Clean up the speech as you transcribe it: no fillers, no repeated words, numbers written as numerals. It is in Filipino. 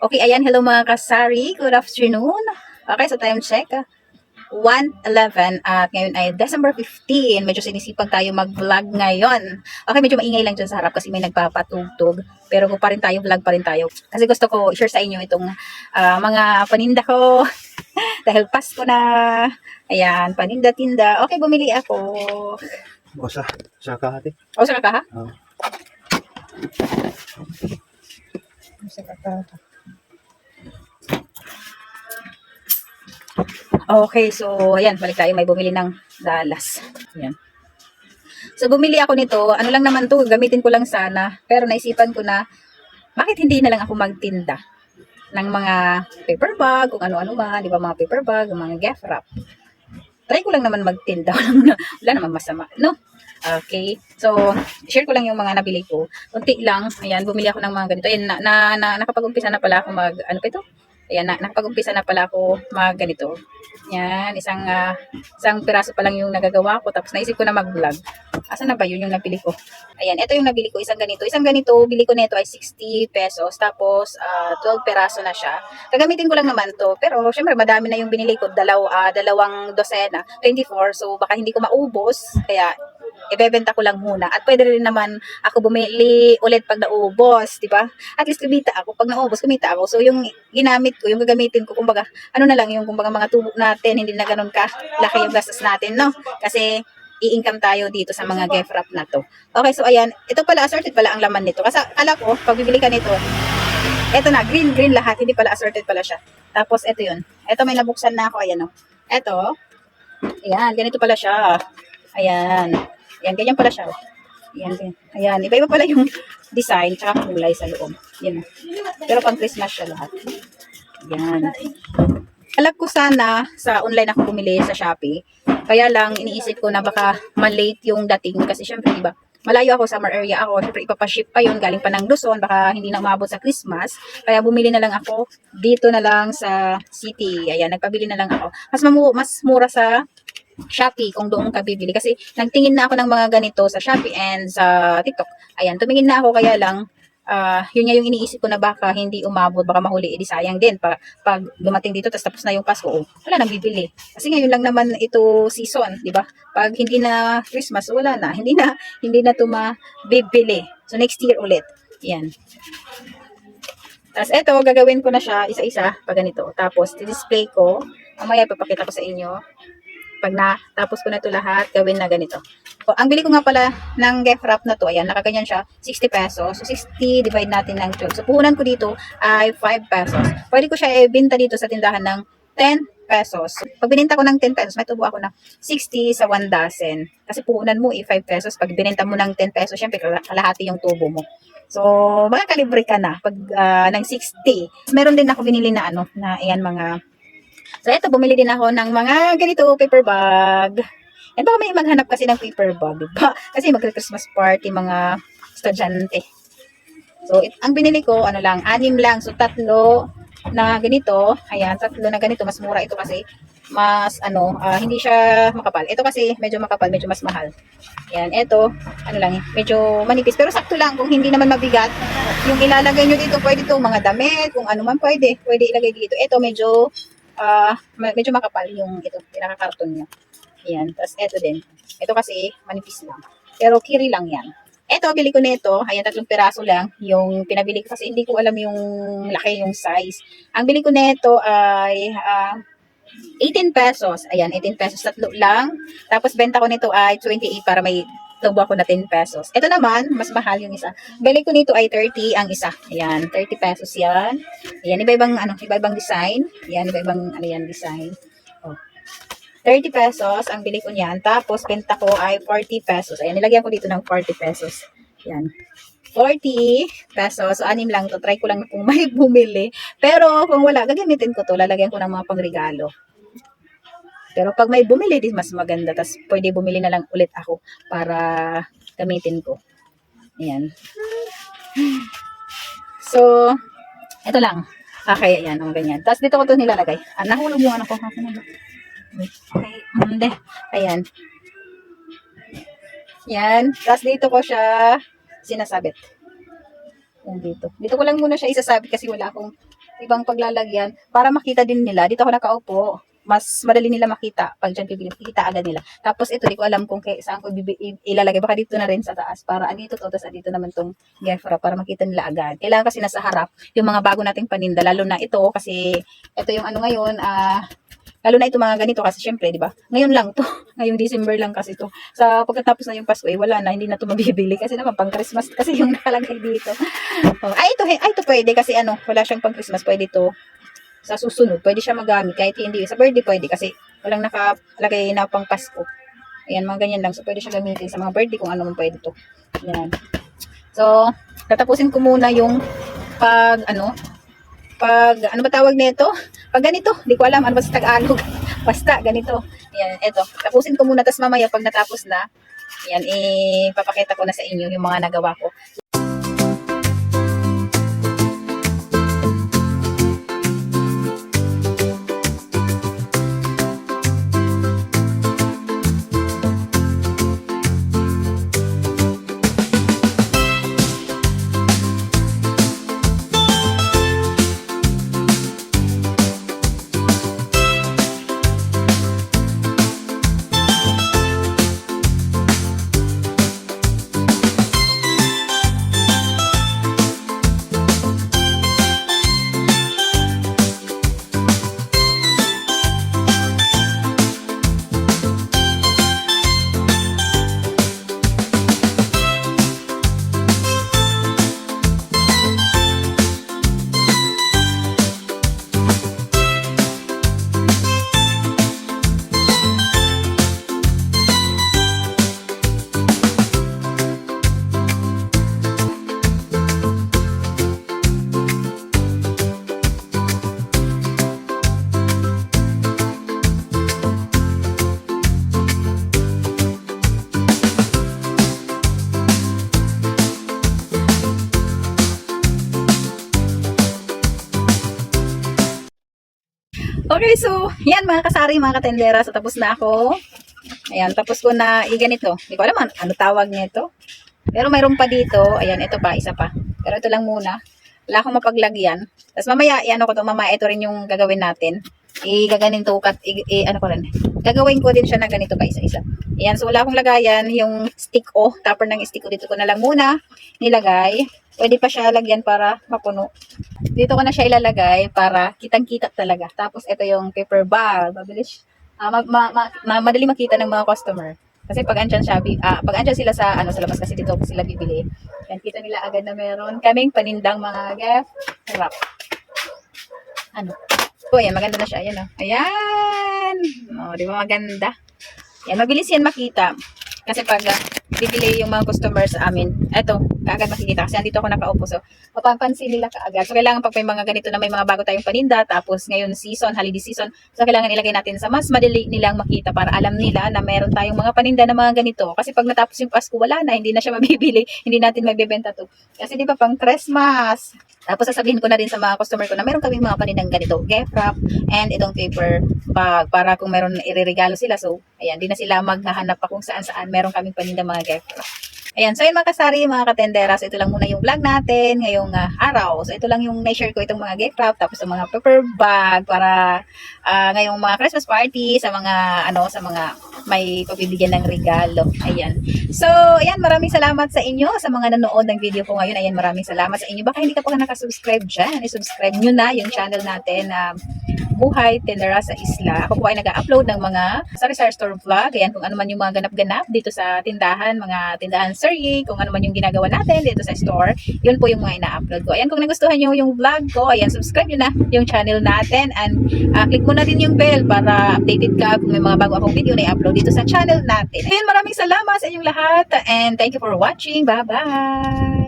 Okay, ayan. Hello mga kasari. Good afternoon. Okay, so time check. 1:11 at ngayon ay December 15. Medyo sinisipag tayo mag-vlog ngayon. Okay, medyo maingay lang dyan sa harap kasi may nagpapatugtog. Pero pa rin tayo, vlog pa rin tayo. Kasi gusto ko i-share sa inyo itong mga paninda ko. Dahil Pasko na. Ayan, paninda-tinda. Okay, bumili ako. O sa kahati. O, sa kakaha? Oh. Sa kakaha. Okay, so ayan, balik tayo. May bumili ng Dallas. Ayan. So bumili ako nito. Ano lang naman to, gamitin ko lang sana. Pero naisipan ko na, bakit hindi na lang ako magtinda ng mga paper bag, kung ano-ano ba, di ba, mga paper bag, mga gift wrap. Try ko lang naman magtinda. Wala naman masama, no? Okay. So, share ko lang yung mga nabili ko. Unti lang. Ayan, bumili ako ng mga ganito. Ayan, nakapag-umpisa na pala ako ano pa ito? Ayan, nakapag-umpisa na pala ako mag ganito. Yan, isang piraso pa lang yung nagagawa ko. Tapos naisip ko na mag-vlog. Asan na ba yun yung nabili ko? Ayan, ito yung nabili ko. Isang ganito. Isang ganito, bili ko nito ay 60 pesos. Tapos, 12 peraso na siya. Gagamitin ko lang naman to. Pero, syempre, madami na yung binili ko. Dalawang dosena. 24. So, baka hindi ko maubos. Kaya, ibebenta ko lang muna. At pwede rin naman ako bumili ulit pag naubos, di ba? At least kumita ako. Pag naubos, kumita ako. So, yung ginamit ko, yung gagamitin ko, kumbaga, ano na lang, yung kumbaga mga tubo natin, hindi na ganun ka laki yung gastos natin, no? Kasi, i-income tayo dito sa mga gift wrap na to. Okay, so ayan. Ito pala, assorted pala ang laman nito. Kasi akala ko, pag bibili ka nito, ito na, green lahat. Hindi pala assorted pala siya. Tapos, ito yun. Ito, may nabuksan na ako. Ayan, no? Ito, ayan, ganito pala siya. Ayan. Ayan, ganyan pala siya. Ayan, ganyan. Ayan, iba-iba pala yung design tsaka kulay sa loob. Yan. Pero pang Christmas siya lahat. Ayan. Alam ko sana sa online ako bumili sa Shopee. Kaya lang iniisip ko na baka malate yung dating kasi syempre diba, malayo ako, summer area ako, syempre ipapaship pa yun, galing pa ng Luzon, baka hindi na umabot sa Christmas. Kaya bumili na lang ako dito na lang sa city. Ayan, nagpabili na lang ako. Mas mura sa Shopee kung doon ka bibili. Kasi nagtingin na ako ng mga ganito sa Shopee and sa TikTok. Ayan, tumingin na ako kaya lang, yun nga yung iniisip ko na baka hindi umabot, baka mahuli, edi sayang din. Pag dumating dito, tapos na yung Pasko, wala nang bibili. Kasi ngayon lang naman ito season, di ba? Pag hindi na Christmas, wala na. Hindi na ito mabibili. So next year ulit. Yan. Tapos eto, gagawin ko na siya isa-isa pag ganito. Tapos, display ko. Mamaya ipapakita ko sa inyo. Pag natapos ko na ito lahat, gawin na ganito. So, ang bili ko nga pala ng gift wrap na to, ayan, nakaganyan siya, 60 pesos. So, 60 divide natin ng 12. So, puhunan ko dito ay 5 pesos. Pwede ko siya ibenta dito sa tindahan ng 10 pesos. Pag bininta ko ng 10 pesos, may tubo ako ng 60 sa 1 dozen. Kasi puhunan mo 5 pesos. Pag bininta mo ng 10 pesos, syempre kalahati yung tubo mo. So, makakalibre ka na pag ng 60. Meron din ako binili na ayan mga. So, eto, bumili din ako ng mga ganito, paper bag. And baka may maghanap kasi ng paper bag, diba? Kasi magka-Christmas party, mga estudyante. So, ang binili ko, 6 lang. So, 3 na ganito. Ayan, 3 na ganito. Mas mura ito kasi mas, hindi siya makapal. Ito kasi medyo makapal, medyo mas mahal. Ayan, ito, medyo manipis. Pero sakto lang, kung hindi naman mabigat, yung ilalagay nyo dito, pwede ito, mga damit, kung ano man pwede ilagay dito. Ito, medyo makapal yung ito, pinaka-karton niya. Ayan, tapos ito din. Ito kasi manipis lang. Pero kiri lang yan. Ito, bili ko nito. Ayan, 3 piraso lang. Yung pinabili ko kasi hindi ko alam yung laki, yung size. Ang bili ko nito ay 18 pesos. Ayan, 18 pesos, 3 lang. Tapos benta ko nito ay 28 para may tubo ako na 10 pesos. Ito naman, mas mahal yung isa. Bili ko nito ay 30 ang isa. Ayan, 30 pesos yan. Ayan, iba-ibang design. Ayan, iba-ibang design. Oh. 30 pesos ang bili ko niyan. Tapos, benta ko ay 40 pesos. Ayan, nilagyan ko dito ng 40 pesos. Ayan. 40 pesos. So, 6 lang to. Try ko lang kung may bumili. Pero, kung wala, gagamitin ko to. Lalagyan ko ng mga pangregalo. Pero pag may bumili, di mas maganda. Tapos pwede bumili na lang ulit ako para gamitin ko. Ayan. So, ito lang. Okay, ayan. Ganyan. Tapos dito ko ito nilalagay. Nahulog yung ko. Okay. Hindi. Ayan. Yan. Tapos dito ko siya sinasabit. Yan dito. Dito ko lang muna siya isasabit kasi wala akong ibang paglalagyan para makita din nila. Dito ako nakaupo, mas madali nila makita. Pag dyan bibili, kita agad nila. Tapos ito, di ko alam kung saan ko ilalagay. Baka dito na rin sa taas para andito to, tapos andito naman tong gift wrap para makita nila agad. Kailangan kasi nasa harap yung mga bago nating paninda, lalo na ito kasi ito yung ano ngayon, lalo na ito mga ganito kasi syempre, di ba? Ngayon lang to. Ngayong December lang kasi to. Sa pagkatapos na yung Pasko, wala na, hindi na to mabibili kasi naman pang Christmas kasi yung nakalagay dito. Oh, ito pwede kasi wala siyang pang Christmas, pwede to. Sa susunod, pwede siya magamit kahit hindi. Sa birthday pwede kasi walang nakalagay na pang Pasko. Ayan, mga ganyan lang. So, pwede siya gamitin sa mga birthday kung ano man pwede to. Ayan. So, tatapusin ko muna yung ano ba tawag nito? Pag ganito, di ko alam ano ba sa Tagalog. Basta ganito. Ayan, eto. Tapusin ko muna, tas mamaya pag natapos na, ayan, ipapakita ko na sa inyo yung mga nagawa ko. Okay, so, yan mga kasari, mga katendera. So, tapos na ako. Ayan, tapos ko na ganito. Hindi ko alam ano tawag nito. Pero mayroon pa dito. Ayan, ito pa, isa pa. Pero ito lang muna. Wala akong mapaglagyan. Tapos mamaya, mamaya ito rin yung gagawin natin. Gaganin to, ano ko rin. Gagawin ko din siya na ganito pa isa-isa. Ayan, so wala akong lagayan. Yung stick topper ng stick dito ko na lang muna nilagay. Pwede pa siya lagyan para mapuno. Dito ko na siya ilalagay para kitang-kita talaga. Tapos ito yung paper bag. Mabilis. Madali makita ng mga customer. Kasi pag andyan sila sa labas kasi dito ko sila bibili. Yan, kita nila agad na meron kaming panindang mga gift wrap. Oh, ayan, maganda na siya. Ayan, oh. Ayan. Oh, di ba maganda? Yan, mabilis yan makita. Kasi pag bibili yung mga customers sa amin, eto, kaagad makikita. Kasi andito ako nakaupo. So, mapapansin nila kaagad. So, kailangan pag may mga ganito na may mga bago tayong paninda, tapos ngayon season, holiday season, so kailangan ilagay natin sa mas madali nilang makita para alam nila na meron tayong mga paninda na mga ganito. Kasi pag natapos yung Pasko, wala na, hindi na siya mabibili, hindi natin mabibenta to. Kasi di ba pang Christmas? Tapos sasabihin ko na rin sa mga customer ko na meron kami mga panindang ganito, gift wrap, and itong paper bag para kung meron ireregalo sila. So, ayan, di na sila maghahanap pa kung saan-saan meron kaming panindang mga gift wrap. Ayan, so yun mga kasari, mga katendera, so ito lang muna yung vlog natin ngayong araw. So ito lang yung na-share ko itong mga gift wrap, tapos yung mga paper bag para ngayong mga Christmas party sa mga sa mga may pabibigyan ng regalo. Ayan. So, ayan, maraming salamat sa inyo sa mga nanood ng video ko ngayon. Ayan, maraming salamat sa inyo. Baka hindi ka pa nakasubscribe dyan, i-subscribe nyo na yung channel natin na Buhay Tendera sa Isla. Ako po ay nag-upload ng mga sari-sari store vlog. Ayan, kung ano man yung mga ganap-ganap dito sa tindahan, mga tindahan Sari, kung ano man yung ginagawa natin dito sa store, yun po yung mga ina-upload ko. Ayan, kung nagustuhan nyo yung vlog ko, ayan, subscribe nyo na yung channel natin and click mo na din yung bell para updated ka kung may mga bago akong video na i-upload dito sa channel natin. Ayan, maraming salamat sa inyong lahat and thank you for watching. Bye-bye!